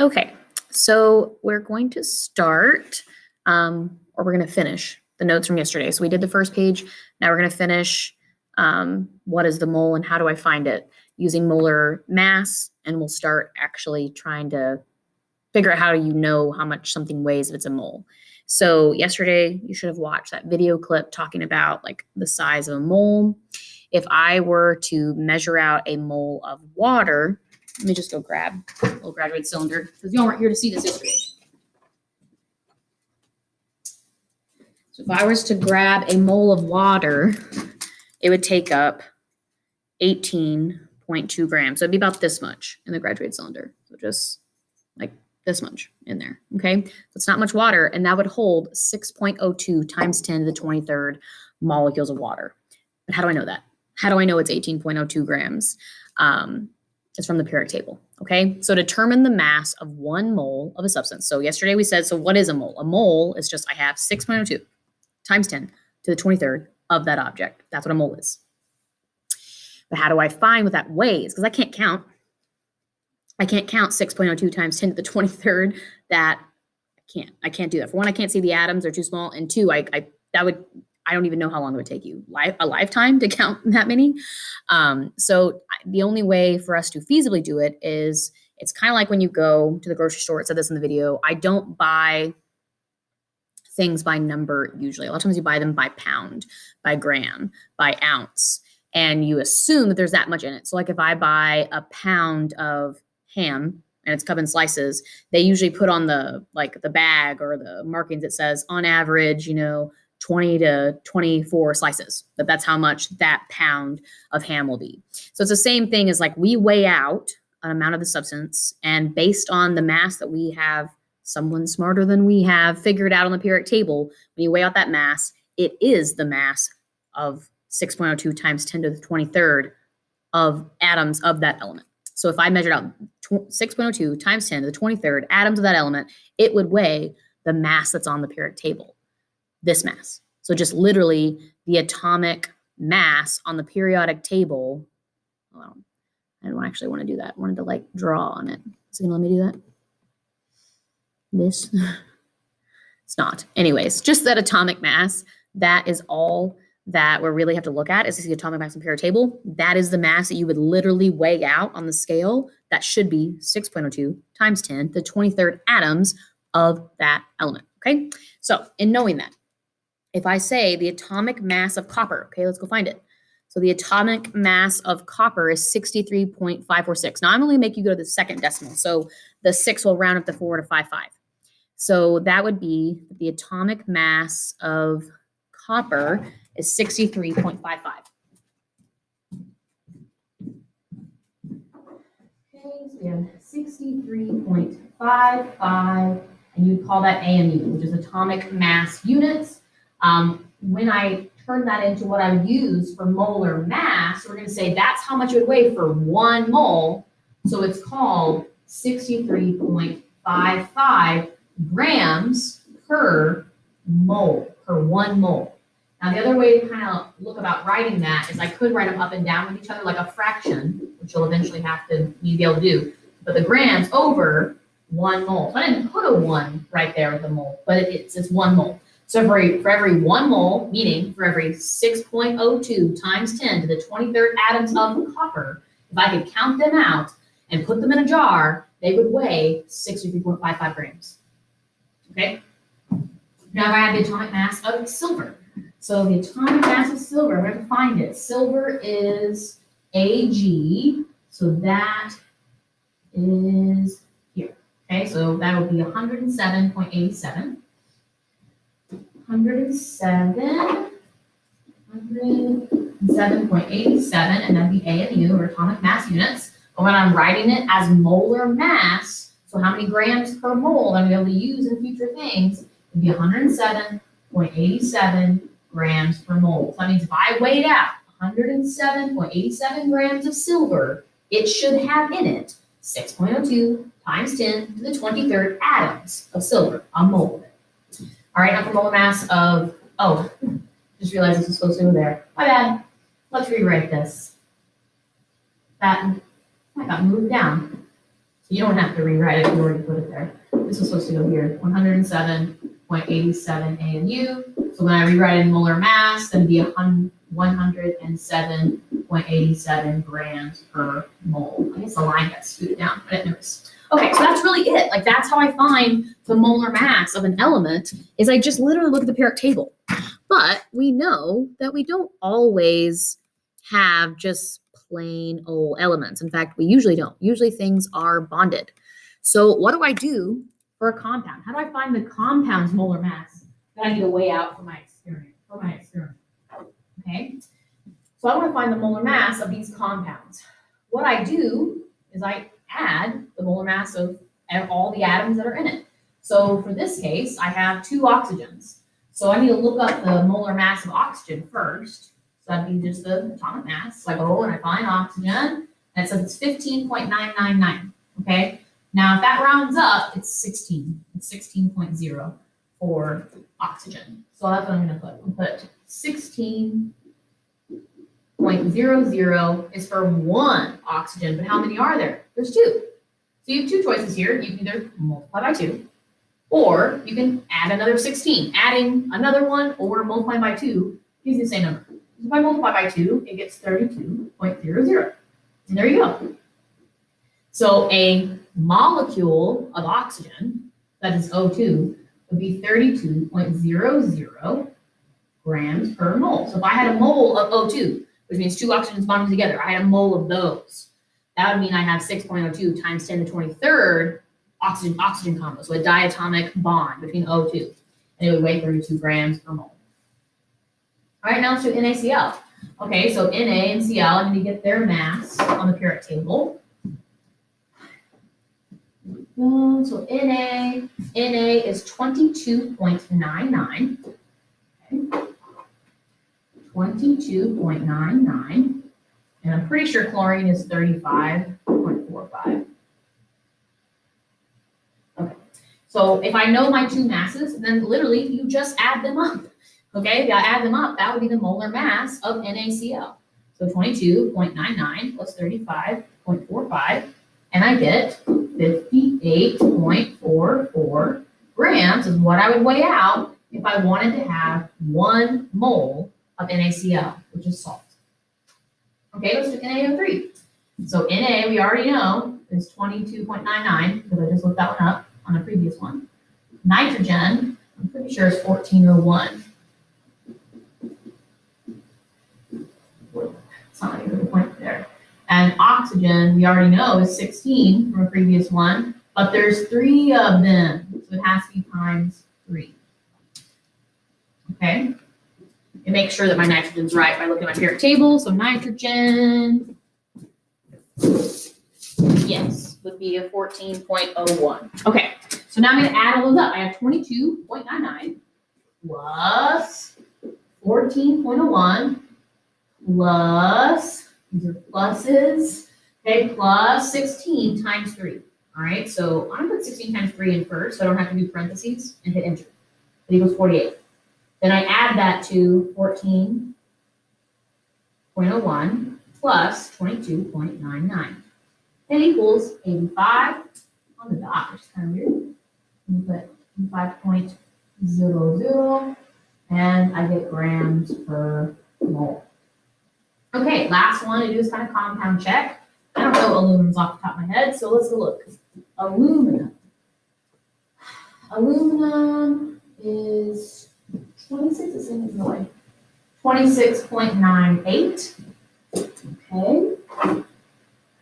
Okay, so we're going to start, or we're going to finish the notes from yesterday. So we did the first page. Now we're going to finish what is the mole and how do I find it using molar mass. And we'll start actually trying to figure out how you know how much something weighs if it's a mole. So yesterday you should have watched that video clip talking about like the size of a mole. If I were to measure out a mole of water, let me just go grab a little graduate cylinder because y'all weren't here to see this yesterday. So if I was to grab a mole of water, it would take up 18.2 grams. So it'd be about this much in the graduate cylinder. So just like this much in there, okay? So it's not much water, and that would hold 6.02 times 10 to the 23rd molecules of water. But how do I know that? How do I know it's 18.02 grams? It's from the periodic table, okay? So determine the mass of 1 mole of a substance. So yesterday we said, so what is a mole? A mole is just I have 6.02 times 10 to the 23rd of that object. That's what a mole is. But how do I find what that weighs? Because I can't count. I can't count 6.02 times 10 to the 23rd. That I can't do that. For one, I can't see the atoms, they're too small. And two, I don't even know how long it would take you a lifetime to count that many. So the only way for us to feasibly do it is it's kind of like when you go to the grocery store. It said this in the video. I don't buy things by number usually. A lot of times you buy them by pound, by gram, by ounce, and you assume that there's that much in it. So like if I buy a pound of ham and it's cut in slices, they usually put on the bag or the markings that says on average, 20 to 24 slices. That's how much that pound of ham will be. So it's the same thing as like we weigh out an amount of the substance, and based on the mass that we have, someone smarter than we have figured out on the periodic table, when you weigh out that mass, it is the mass of 6.02 times 10 to the 23rd of atoms of that element. So if I measured out 6.02 times 10 to the 23rd atoms of that element, it would weigh the mass that's on the periodic table. This mass. So just literally the atomic mass on the periodic table. Well, I don't actually want to do that. I wanted to draw on it. Is it gonna let me do that? This? It's not. Anyways, just that atomic mass, that is all that we really have to look at is the atomic mass on the periodic table. That is the mass that you would literally weigh out on the scale. That should be 6.02 times 10 to the 23rd atoms of that element. Okay? So in knowing that, if I say the atomic mass of copper, okay, let's go find it. So the atomic mass of copper is 63.546. Now I'm only make you go to the second decimal. So the 6 will round up to 4 to 55. So that would be the atomic mass of copper is 63.55. Okay, so we have 63.55, and you'd call that AMU, which is atomic mass units. When I turn that into what I would use for molar mass, we're going to say that's how much it would weigh for 1 mole. So it's called 63.55 grams per mole, per 1 mole. Now, the other way to kind of look about writing that is I could write them up and down with each other like a fraction, which you'll eventually have to be able to do. But the grams over 1 mole. So I didn't put a 1 right there with the mole, but it's 1 mole. So for every 1 mole, meaning for every 6.02 times 10 to the 23rd atoms of copper, if I could count them out and put them in a jar, they would weigh 63.55 grams. Okay? Now if I have the atomic mass of silver. So the atomic mass of silver, I'm going to find it. Silver is Ag, so that is here. Okay, so that would be 107.87. 107.87, and that'd be AMU, or atomic mass units. But when I'm writing it as molar mass, so how many grams per mole I'm going to be able to use in future things, it'd be 107.87 grams per mole. So that means if I weighed out 107.87 grams of silver, it should have in it 6.02 times 10 to the 23rd atoms of silver, a mole of it. All right, now for molar mass of, just realized this was supposed to go there. My bad. Let's rewrite this. That got moved down. you don't have to rewrite it, you already put it there. This was supposed to go here, 107.87 AMU. So when I rewrite it in molar mass, then it'd be 107.87 grams per mole. I guess the line got scooted down, I didn't notice. Okay, so that's really it. Like that's how I find the molar mass of an element is I just literally look at the periodic table. But we know that we don't always have just plain old elements. In fact, we usually don't. Usually things are bonded. So what do I do for a compound? How do I find the compound's molar mass that I need to weigh out for my experiment? Okay, so I want to find the molar mass of these compounds. What I do is I add the molar mass of all the atoms that are in it. So for this case, I have 2 oxygens. So I need to look up the molar mass of oxygen first. So that'd be just the atomic mass. So I go and I find oxygen, and it says it's 15.999. Okay. Now, if that rounds up, it's 16. It's 16.0 for oxygen. So that's what I'm going to put. I'll put 16.00 is for 1 oxygen, but how many are there? There's 2. So you have 2 choices here. You can either multiply by 2, or you can add another 16. Adding another one or multiplying by 2 gives you the same number. So if I multiply by 2, it gets 32.00. And there you go. So a molecule of oxygen, that is O2, would be 32.00 grams per mole. So if I had a mole of O2, which means 2 oxygens bonded together, I had a mole of those. That would mean I have 6.02 times 10 to the 23rd oxygen combo, so a diatomic bond between O2, and it would weigh 32 grams per mole. All right, now let's do NaCl. Okay, so Na and Cl, I'm going to get their mass on the periodic table. So Na is 22.99. Okay. 22.99. And I'm pretty sure chlorine is 35.45. Okay. So if I know my 2 masses, then literally you just add them up. Okay, if I add them up, that would be the molar mass of NaCl. So 22.99 plus 35.45, and I get 58.44 grams is what I would weigh out if I wanted to have 1 mole of NaCl, which is salt. Okay, let's do NaO3. So Na, we already know, is 22.99, because I just looked that one up on the previous one. Nitrogen, I'm pretty sure is 1401. It's not even a point there. And oxygen, we already know, is 16 from a previous one, but there's 3 of them, so it has to be times 3. Okay? And make sure that my nitrogen's right by looking at my periodic table. So nitrogen, yes, would be a 14.01. Okay, so now I'm going to add all those up. I have 22.99 plus 14.01 plus, these are pluses, okay, plus 16 times 3. All right, so I'm going to put 16 times 3 in first, so I don't have to do parentheses, and hit enter. It equals 48. Then I add that to 14.01 plus 22.99. It equals 85 on the dot, which is kind of weird. I'm going to put 5.00, and I get grams per mole. Okay, last one to do is kind of compound check. I don't know aluminum's off the top of my head, so let's go look. Aluminum. Aluminum is 26, the same as the way. 26.98. Okay.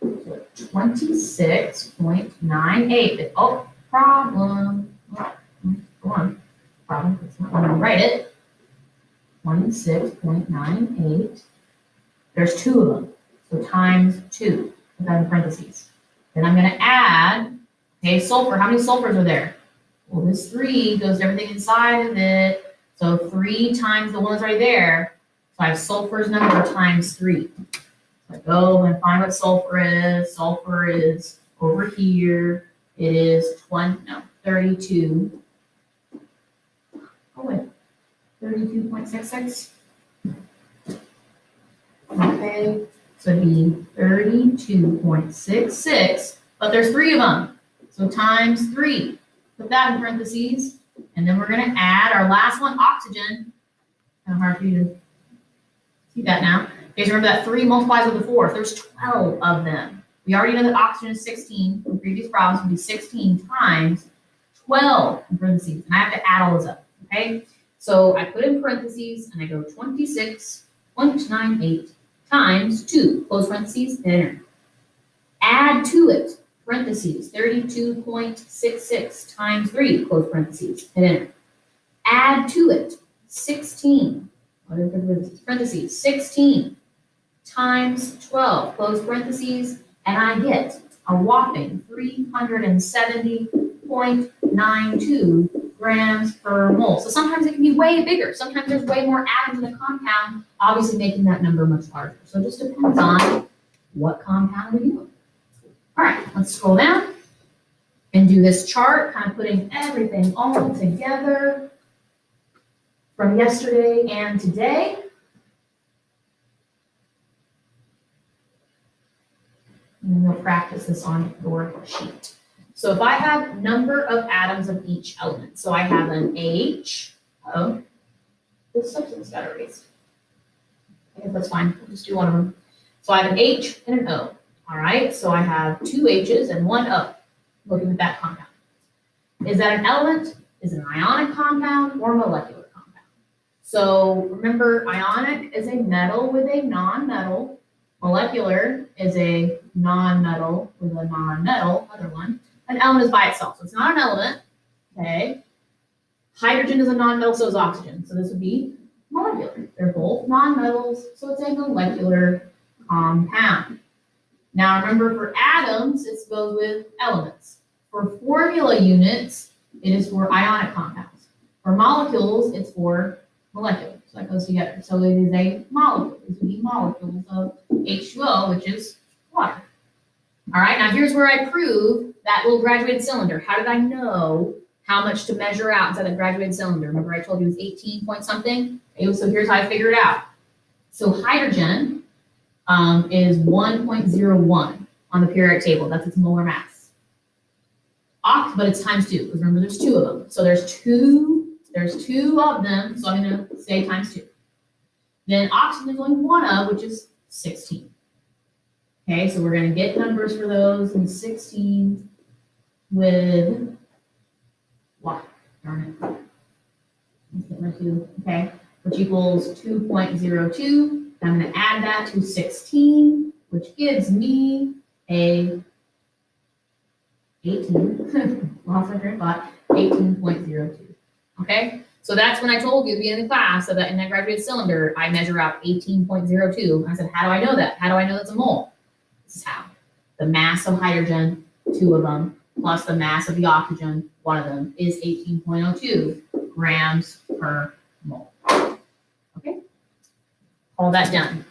So 26.98. Oh, problem. Oh, go on. Problem. It's not going to write it. 26.98. There's 2 of them. So times 2. Put that in parentheses. Then I'm going to add, okay, sulfur. How many sulfurs are there? Well, this 3 goes to everything inside of it. So 3 times the one that's right there. So I have sulfur's number times 3. So I go and find what sulfur is. Sulfur is over here. It is 32. Oh wait, 32.66. Okay, so it'd be 32.66 But there's 3 of them. So times 3. Put that in parentheses. And then we're going to add our last one, oxygen. Kind of hard for you to see that now. Okay, so remember that 3 multiplies with the 4. If there's 12 of them. We already know that oxygen is 16. From previous problems would be 16 times 12 in parentheses. And I have to add all those up. Okay? So I put in parentheses and I go 26.98 times 2, close parentheses, enter. Add to it, parentheses, 32.66 times 3, close parentheses, hit enter. Add to it, 16, parentheses, 16 times 12, close parentheses, and I get a whopping 370.92 grams per mole. So sometimes it can be way bigger. Sometimes there's way more atoms in the compound, obviously making that number much larger. So it just depends on what compound we're doing. All right, let's scroll down and do this chart, kind of putting everything all together from yesterday and today. And then we'll practice this on your sheet. So if I have number of atoms of each element, so I have an H, oh, this substance got erased. I guess that's fine, we'll just do one of them. So I have an H and an O, all right? So I have 2 H's and 1 O, looking at that compound. Is that an element? Is it an ionic compound or molecular compound? So remember, ionic is a metal with a non-metal. Molecular is a non-metal with a non-metal, other one. An element is by itself, so it's not an element, okay? Hydrogen is a non-metal, so is oxygen. So this would be molecular. They're both non-metals, so it's a molecular compound. Now remember, for atoms, it goes with elements. For formula units, it is for ionic compounds. For molecules, it's for molecular. So that goes together. So it is a molecule. These would be molecules of H2O, which is water. All right, now here's where I prove that little graduated cylinder. How did I know how much to measure out inside that graduated cylinder? Remember I told you it was 18 point something? Okay, so here's how I figured it out. So hydrogen is 1.01 on the periodic table. That's its molar mass. But it's times 2, because remember there's 2 of them. So there's two of them, so I'm going to say times 2. Then oxygen is only 1 of, which is 16. Okay, so we're going to get numbers for those, and 16 with what? Darn it. Let's get my 2, okay, which equals 2.02. I'm going to add that to 16, which gives me a 18, lost my train of thought, 18.02. Okay, so that's when I told you at the beginning of the class that in that graduated cylinder, I measure out 18.02. I said, how do I know that? How do I know that's a mole? This is how. The mass of hydrogen, 2 of them, plus the mass of the oxygen, 1 of them, is 18.02 grams per mole. Okay, all that done.